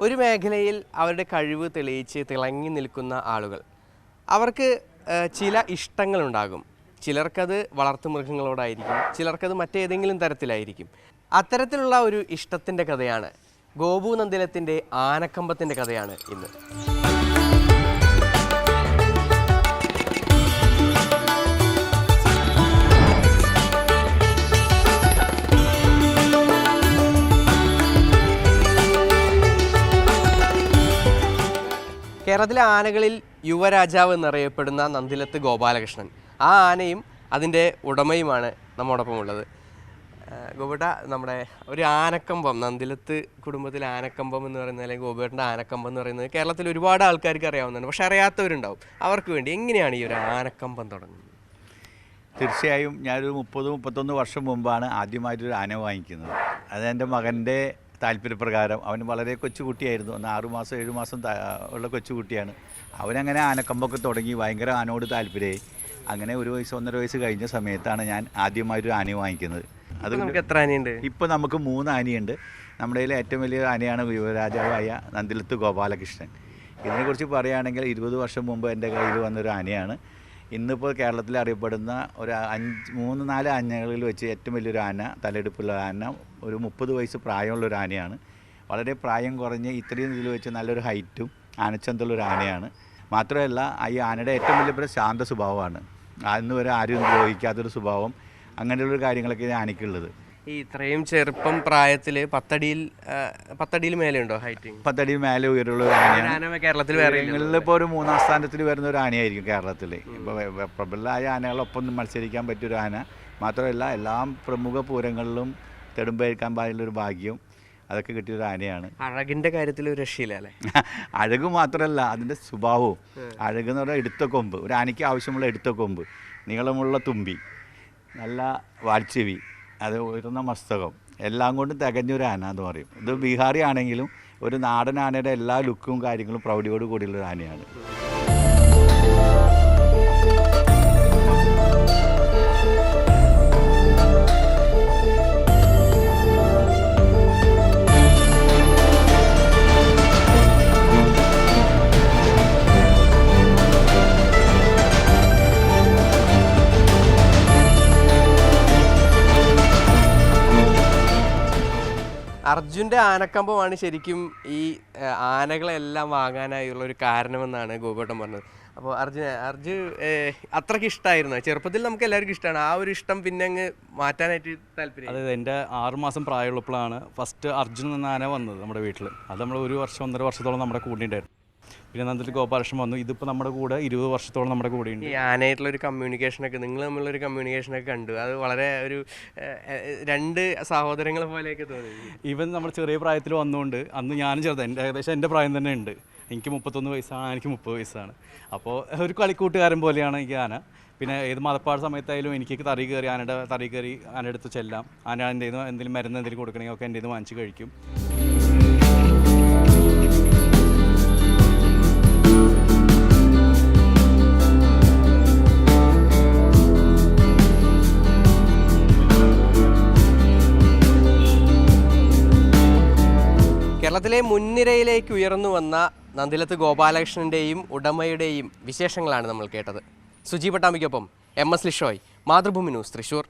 ഒരു മേഖലയിൽ അവരുടെ കഴിവ് തെളിയിച്ച് തിളങ്ങി നിൽക്കുന്ന ആളുകൾ അവർക്ക് ചില ഇഷ്ടങ്ങളുണ്ടാകും. ചിലർക്കത് വളർത്തുമൃഗങ്ങളോടായിരിക്കും, ചിലർക്കത് മറ്റേതെങ്കിലും തരത്തിലായിരിക്കും. അത്തരത്തിലുള്ള ഒരു ഇഷ്ടത്തിൻ്റെ കഥയാണ് ഗോപു നന്ദിലത്തിൻ്റെ ആനക്കമ്പത്തിൻ്റെ കഥയാണ് ഇന്ന്. കേരളത്തിലെ ആനകളിൽ യുവരാജാവ് എന്നറിയപ്പെടുന്ന നന്ദിലത്ത് ഗോപാലകൃഷ്ണൻ, ആ ആനയും അതിൻ്റെ ഉടമയുമാണ് നമ്മോടൊപ്പം ഉള്ളത്. ഗോപേട്ട, നമ്മുടെ ഒരു ആനക്കമ്പം, നന്ദിലത്ത് കുടുംബത്തിലെ ആനക്കമ്പം എന്ന് പറയുന്നത്, അല്ലെങ്കിൽ ഗോപേട്ടൻ്റെ ആനക്കമ്പം എന്ന് പറയുന്നത് കേരളത്തിൽ ഒരുപാട് ആൾക്കാർക്ക് അറിയാവുന്നതാണ്. പക്ഷെ അറിയാത്തവരുണ്ടാവും. അവർക്ക് വേണ്ടി എങ്ങനെയാണ് ഈ ഒരു ആനക്കമ്പം തുടങ്ങുന്നത്? തീർച്ചയായും ഞാനൊരു 30-31 വർഷം മുമ്പാണ് ആദ്യമായിട്ടൊരു ആന വാങ്ങിക്കുന്നത്. അത് എൻ്റെ മകൻ്റെ താല്പര്യപ്രകാരം. അവൻ വളരെ കൊച്ചുകുട്ടിയായിരുന്നു, 6 മാസം 7 മാസം ഉള്ള കൊച്ചുകുട്ടിയാണ്. അവനങ്ങനെ ആനക്കമ്പൊക്കെ തുടങ്ങി ഭയങ്കര ആനയോട് താല്പര്യമായി. അങ്ങനെ 1 വയസ്സ് 1.5 വയസ്സ് കഴിഞ്ഞ സമയത്താണ് ഞാൻ ആദ്യമായിട്ടൊരു ആനയെ വാങ്ങിക്കുന്നത്. അത് നമുക്ക് എത്ര ആനയുണ്ട്? ഇപ്പോൾ നമുക്ക് 3 ആനയുണ്ട്. നമ്മുടെ കയ്യിൽ ഏറ്റവും വലിയ ആനയാണ് യുവരാജാവായ നന്ദിലത്ത് ഗോപാലകൃഷ്ണൻ. ഇതിനെക്കുറിച്ച് പറയുകയാണെങ്കിൽ 20 വർഷം മുമ്പ് എൻ്റെ കയ്യിൽ വന്നൊരു ആനയാണ്. ഇന്നിപ്പോൾ കേരളത്തിൽ അറിയപ്പെടുന്ന ഒരു 3-4 ആനകളിൽ വെച്ച് ഏറ്റവും വലിയൊരു ആന, തലയെടുപ്പുള്ള ആന, ഒരു 30 വയസ്സ് പ്രായമുള്ളൊരു ആനയാണ്. വളരെ പ്രായം കുറഞ്ഞ് ഇത്രയും ഇതിൽ വെച്ച് നല്ലൊരു ഹൈറ്റും ആനച്ചന്തമുള്ളൊരു ആനയാണ്. മാത്രമല്ല ഈ ആനയുടെ ഏറ്റവും വലിയ ശാന്ത സ്വഭാവമാണ്. അന്ന് വരെ ആരും ദ്രോഹിക്കാത്തൊരു സ്വഭാവം, അങ്ങനെയുള്ളൊരു കാര്യങ്ങളൊക്കെ ആനയ്ക്കുള്ളത്. ഈ ഇത്രയും ചെറുപ്പം പ്രായത്തിൽ 10 അടിയിൽ മേലെ ഉണ്ടോ ഹൈറ്റ്? 10 അടിയിൽ മേലെ ഉയരമുള്ള ഒരു ആനയാണ്. കേരളത്തിൽ ഇപ്പോൾ ഒരു 3-ാം സ്ഥാനത്തിൽ വരുന്ന ഒരു ആനയായിരിക്കും കേരളത്തിൽ. ഇപ്പോൾ പ്രബലമായ ആനകളൊപ്പം മത്സരിക്കാൻ പറ്റിയൊരു ആന. മാത്രമല്ല എല്ലാ പ്രമുഖ പൂരങ്ങളിലും തെടുമ്പേൽക്കാൻ പാടുള്ളൊരു ഭാഗ്യം അതൊക്കെ കിട്ടിയൊരു ആനയാണ്. അഴകിൻ്റെ കാര്യത്തിൽ ഒരു രക്ഷയില്ല അല്ലേ? അഴക് മാത്രമല്ല, അതിൻ്റെ സ്വഭാവവും. അഴകെന്ന് പറഞ്ഞാൽ എടുത്ത കൊമ്പ്, ഒരു ആനയ്ക്ക് ആവശ്യമുള്ള എടുത്ത കൊമ്പ്, നീളമുള്ള തുമ്പി, നല്ല വാൽച്ചെവി, അത് ഉയർന്ന മസ്തകം, എല്ലാം കൊണ്ടും തികഞ്ഞൊരു ആന എന്ന് പറയും. ഇത് ബീഹാറി ആണെങ്കിലും ഒരു നാടൻ ആനയുടെ എല്ലാ ലുക്കും കാര്യങ്ങളും പ്രൗഢിയോട് കൂടിയുള്ളൊരു ആനയാണ്. അർജുൻ്റെ ആനക്കമ്പമാണ് ശരിക്കും ഈ ആനകളെല്ലാം വാങ്ങാനായുള്ളൊരു കാരണമെന്നാണ് ഗോപേട്ടൻ പറഞ്ഞത്. അപ്പോൾ അർജുൻ അത്രയ്ക്ക് ഇഷ്ടമായിരുന്നു ചെറുപ്പത്തിൽ? നമുക്ക് എല്ലാവർക്കും ഇഷ്ടമാണ്. ആ ഒരു ഇഷ്ടം പിന്നെ അങ്ങ് മാറ്റാനായിട്ട് താല്പര്യം? അതായത് എൻ്റെ 6 മാസം പ്രായമുള്ളപ്പോഴാണ് ഫസ്റ്റ് അർജുൻ എന്ന ആന വന്നത് നമ്മുടെ വീട്ടിൽ. അത് നമ്മൾ 1 വർഷം 1.5 വർഷത്തോളം നമ്മുടെ കൂടെ ഉണ്ടായിരുന്നു. പിന്നെ നന്ദിലത്ത് ഗോപാലകൃഷ്ണൻ വന്നു. ഇതിപ്പോൾ നമ്മുടെ കൂടെ 20 വർഷത്തോളം നമ്മുടെ കൂടെ ഉണ്ട്. ഈ ആനയായിട്ടുള്ളൊരു കമ്മ്യൂണിക്കേഷനൊക്കെ, നിങ്ങൾ തമ്മിലുള്ളൊരു കമ്മ്യൂണിക്കേഷനൊക്കെ കണ്ടു. അത് വളരെ ഒരു 2 സഹോദരങ്ങളെ പോലെയൊക്കെ തോന്നി. ഈവൻ നമ്മൾ ചെറിയ പ്രായത്തിൽ വന്നുകൊണ്ട്, അന്ന് ഞാനും ചെറുതാണ്, ഏകദേശം എൻ്റെ പ്രായം തന്നെ ഉണ്ട്. എനിക്ക് 31 വയസ്സാണ്, എനിക്ക് 30 വയസ്സാണ്. അപ്പോൾ ഒരു കളിക്കൂട്ടുകാരൻ പോലെയാണ് എനിക്ക് ആന. പിന്നെ ഏത് മതപ്പാട് സമയത്തായാലും എനിക്ക് തറി കയറി ആനയുടെ അടുത്ത് ചെല്ലാം. ആന എൻ്റെ എന്തെങ്കിലും മരുന്ന് എന്തെങ്കിലും കൊടുക്കണമെങ്കിൽ ഒക്കെ എൻ്റെ ഇത് വാങ്ങിച്ച് കഴിക്കും. കേരളത്തിലെ മുൻനിരയിലേക്ക് ഉയർന്നു വന്ന നന്ദിലത്ത് ഗോപാലകൃഷ്ണൻ്റെയും ഉടമയുടെയും വിശേഷങ്ങളാണ് നമ്മൾ കേട്ടത്. സുജി പട്ടാമ്പിക്കൊപ്പം MS ലിഷോയ്, മാതൃഭൂമി ന്യൂസ്, തൃശ്ശൂർ.